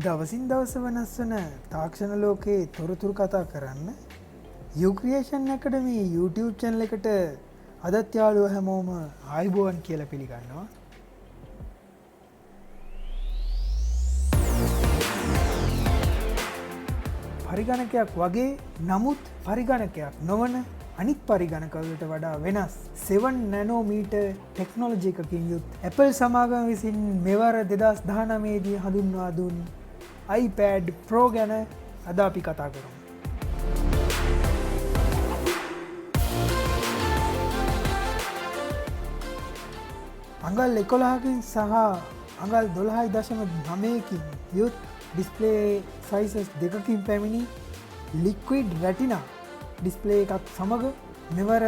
දවසින් දවස වෙනස් වන තාක්ෂණ ලෝකයේ තොරතුරු කතා කරන්න ucreation academy YouTube channel එකට අදත් යාළුවෝ හැමෝම ආයුබෝවන් කියලා පිළිගන්නවා. පරිගණකයක් වගේ නමුත් පරිගණකයක් නොවන අනිත් පරිගණකවලට වඩා වෙනස් 7 නැනෝමීටර් ටෙක්නොලොජි එකකින් යුත් Apple සමාගම විසින් මෙවර 2019 දී හඳුන්වා දුන් iPad Pro ගැන අද අපි කතා කරමු. අඟල් 11කින් සහ අඟල් 12.9කින් යුත් ඩිස්ප්ලේ සයිසස් දෙකකින් පැමිණි ලික්විඩ් රැටිනා ඩිස්ප්ලේ එකක් සමග මෙවර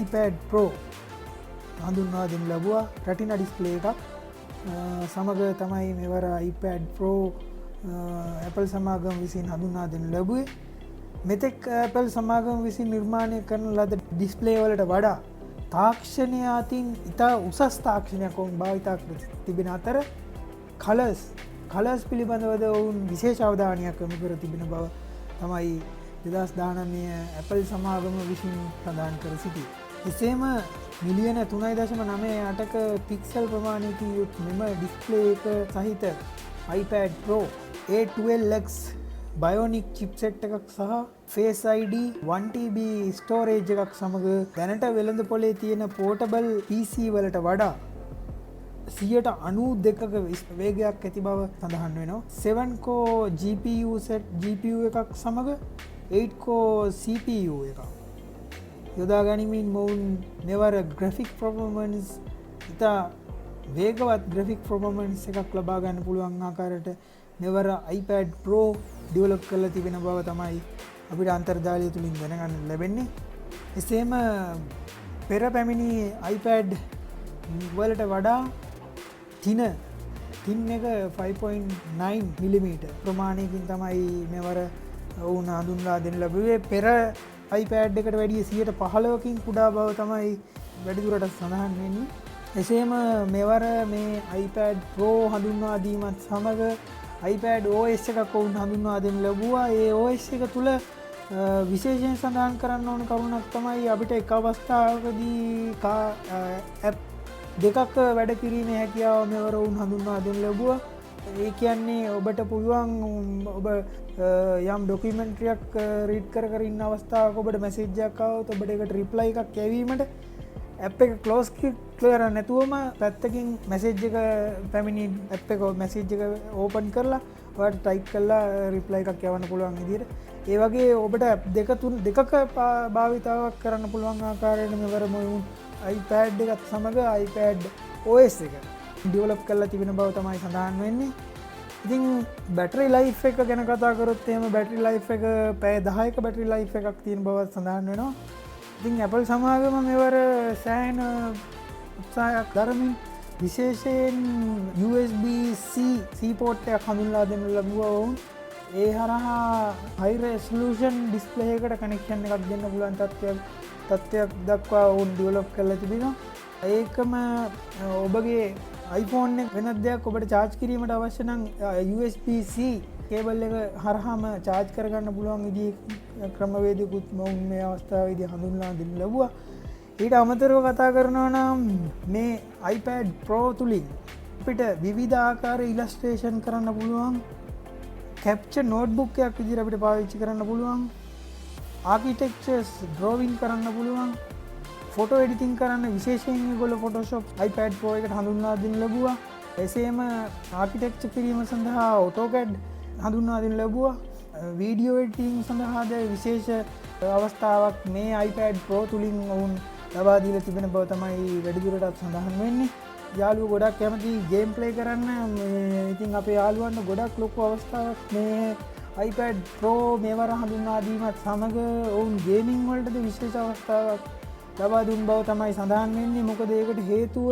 iPad Pro හඳුන්වා දෙනු ලැබුවා. රැටිනා ඩිස්ප්ලේ එකක් සමග තමයි මෙවර iPad Pro Apple සමාගම විසින් හඳුන්වා දෙනු ලැබුවේ. මෙතෙක් Apple සමාගම විසින් නිර්මාණය කරන ලද ඩිස්ප්ලේ වලට වඩා තාක්ෂණය අතින් ඉතා උසස් තාක්ෂණයක් ඔවුන් භාවිතා කර තිබෙන අතර කලර්ස් පිළිබඳවද ඔවුන් විශේෂ අවධානයක් යොමු කර තිබෙන බව තමයි 2019 Apple සමාගම විසින් ප්‍රදාන් කර සිටි. එසේම මිලියන 3.98ක පික්සල් ප්‍රමාණයකින් යුත් මෙම ඩිස්ප්ලේ එක සහිත iPad Pro A12X Bionic chipset එකක් සහ Face ID 1TB storage එකක් සමග දැනට වෙළඳ පොලේ තියෙන portable PC වලට වඩා 92ක වේගයක් ඇති බව සඳහන් වෙනවා. 7 core GPU එකක් සමග 8 core CPU එකක් යොදා ගනිමින් මොවුන් මෙවර graphic performance ඉතා වේගවත් graphic performance එකක් ලබා ගන්න පුළුවන් ආකාරයට මෙවර iPad Pro ඩෙවලොප් කරලා තිබෙන බව තමයි අපිට අන්තර්ජාලය තුලින් දැනගන්න ලැබෙන්නේ. එසේම පෙර පැමිණි iPad වලට වඩා තින එක 5.9 mm ප්‍රමාණයකින් තමයි මෙවර ඔවුන් හඳුන්වා දෙනු ලැබුවේ. පෙර iPad එකට වැඩිය 15%කින් කුඩා බව තමයි වැඩිදුරටත් සඳහන් වෙන්නේ. එසේම මෙවර මේ iPad Pro හඳුන්වා දීමත් සමග iPad OS එකක් ඔවුන් හඳුන්වා දෙනු ලැබුවා. ඒ OS එක තුල විශේෂයෙන් සඳහන් කරන්න ඕන කරුණක් තමයි අපිට එක අවස්ථාවකදී ඇප් දෙකක් වැඩ කිරීමේ හැකියාව මෙවර ඔවුන් හඳුන්වා දෙනු ලැබුවා. ඒ කියන්නේ ඔබට පුළුවන් ඔබ යම් ඩොකියුමන්ට්රියක් රීඩ් කර ඉන්න අවස්ථාවක ඔබට මැසේජ් එකක් ආවොත් ඔබට ඒකට රිප්ලයි එකක් යැවීමට ඇප් එක ක්ලෝස් කරලා නැතුවම පැත්තකින් මැසේජ් එක පැමිණි ඇප් එක මැසේජ් එක ඕපන් කරලා ඔයාලට ටයිප් කරලා රිප්ලයි එකක් යවන්න පුළුවන් විදිහට. ඒ වගේ ඔබට ඇප් දෙකක භාවිතාවක් කරන්න පුළුවන් ආකාරයට මෙවර මොවුන් iPad එකත් සමග iPad OS එක ඩෙවලොප් කරලා තිබෙන බව තමයි සඳහන් වෙන්නේ. ඉතින් බැටරි ලයිෆ් එක ගැන කතා කරොත් එහෙම බැටරි ලයිෆ් එක පැය 10ක බැටරි ලයිෆ් එකක් තියෙන බව සඳහන් වෙනවා. ඉතින් Apple සමාගම මෙවර සෑහෙන උත්සාහයක් දරමින් විශේෂයෙන් USB-C port එකක් හඳුන්වා දෙනු ලැබුවා ඔවුන්. ඒ හරහා high resolution display එකට connection එකක් දෙන්න පුළුවන් තත්ත්වයක් දක්වා ඔවුන් ඩෙවලොප් කරලා තිබෙනවා. ඒකම ඔබගේ iPhone එක වෙනත් දෙයක් ඔබට charge කිරීමට අවශ්‍ය නම් USB-C කේබල් එක හරහාම charge කරගන්න පුළුවන් විදිහේ ක්‍රමවේදයකුත් මොවුන් මේ අවස්ථාවේදී හඳුන්වා දෙන්න ලැබුවා. ඊට අමතරව කතා කරනවා නම් මේ iPad Pro තුලින් අපිට විවිධ ආකාර illustration කරන්න පුළුවන්. capture notebook එකක් විදිහට අපිට පාවිච්චි කරන්න පුළුවන්. architectures drawing කරන්න පුළුවන්. ෆොටෝ එඩිටිං කරන්න විශේෂයෙන් මේගොල්ලෝ Photoshop iPad Pro එකට හඳුන්වා දෙනු ලැබුවා. එසේම ආකිටෙක්චර් කිරීම සඳහා AutoCAD හඳුන්වා දෙනු ලැබුවා. වීඩියෝ එඩිටිං සඳහාද විශේෂ අවස්ථාවක් මේ iPad Pro තුලින් ඔවුන් ලබා දීලා තිබෙන බව තමයි වැඩිදුරටත් සඳහන් වෙන්නේ. යාළුවෝ ගොඩක් කැමති ගේම් ප්ලේ කරන්න. ඉතින් අපේ යාළුවන්ට ගොඩක් ලොකු අවස්ථාවක් මේ iPad Pro මේවර හඳුන්වා දීමත් සමග ඔවුන් ගේමින් වලටද විශේෂ අවස්ථාවක් ලබා දුන් බව තමයි සඳහන් වෙන්නේ. මොකද ඒකට හේතුව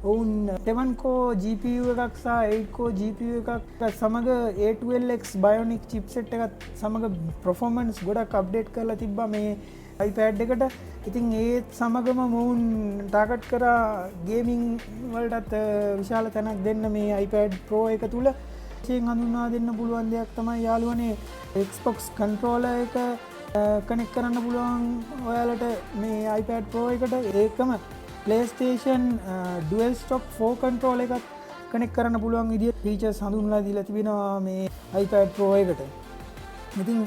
ඔවුන් 7කෝ GPU එකක් සහ 8කෝ GPU එකක් සමඟ A12X බයෝනික් චිප්සෙට් එකත් සමඟ ප්‍රොෆෝමන්ස් ගොඩක් අප්ඩේට් කරලා තිබ්බ මේ iPad එකට. ඉතින් ඒත් සමගම මොවුන් ටාගට් කරා ගේමිං වලටත් විශාල තැනක් දෙන්න මේ iPad Pro එක තුළ. විශේෂයෙන් හඳුන්වා දෙන්න පුළුවන් දෙයක් තමයි යාළුවනේ Xbox controller එක කනෙක්ට් කරන්න පුළුවන් ඔයාලට මේ iPad Pro එකට. ඒකම PlayStation Dual Shock 4 controller එකත් කනෙක්ට් කරන්න පුළුවන් විදිහට ෆීචර්ස් හඳුන්වලා දීලා තිබෙනවා මේ iPad Pro එකට. ඉතින්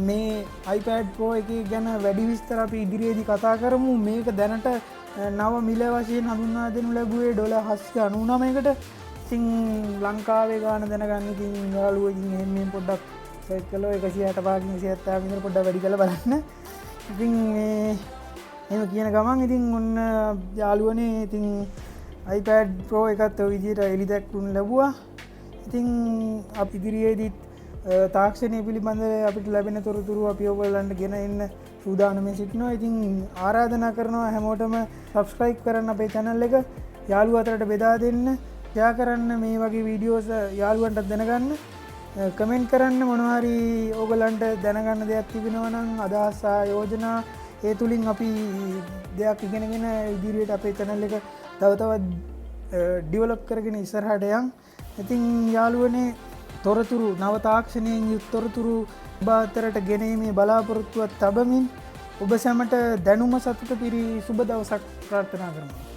මේ iPad Pro එකේ ගැන වැඩි විස්තර අපි ඉදිරියේදී කතා කරමු. මේක දැනට නව මිල වශයෙන් හඳුන්වා දෙනු ලැබුවේ $799කට. ඉතින් ලංකාවේ ගාන දැනගන්න ඉතින් යාළුවෝ ඉතින් එහෙම පොඩ්ඩක් සර්ච් කළා 165කින් 170 විතර පොඩ්ඩක් වැඩි කරලා බලන්න. ඉතින් මේ එහෙම කියන ගමන් ඉතින් ඔන්න යාළුවනේ ඉතින් iPad Pro එකත් ඔය විදිහට එලි දැක්වුම් ලැබුවා. ඉතින් අපි ඉදිරියේදීත් තාක්ෂණය පිළිබඳ අපිට ලැබෙන තොරතුරු අපි ඔයගොල්ලන්ට ගෙන එන්න සූදානම්ව සිටිනවා. ඉතින් ආරාධනා කරනවා හැමෝටම subscribe කරන්න අපේ channel එක. යාළුවෝ අතරට බෙදා දෙන්න. ෂෙයා කරන්න මේ වගේ වීඩියෝස් යාළුවන්ට දැනගන්න. කමෙන්ට් කරන්න මොනවා හරි ඔයගොල්ලන්ට දැනගන්න දෙයක් තිබෙනවා නම් අදහස් යෝජනා ඒ තුලින් අපි දෙයක් ඉගෙනගෙන ඉදිරියට අපේ channel එක තව තවත් ඩෙවලොප් කරගෙන ඉස්සරහට යන්. ඉතින් යාළුවනේ තොරතුරු නව තාක්ෂණයෙන් යුත් තොරතුරු ඔබ අතරට ගෙනීමේ බලාපොරොත්තුවක් තබමින් ඔබ සැමට දැනුම සතුට පිරි සුබ දවසක් ප්‍රාර්ථනා කරනවා.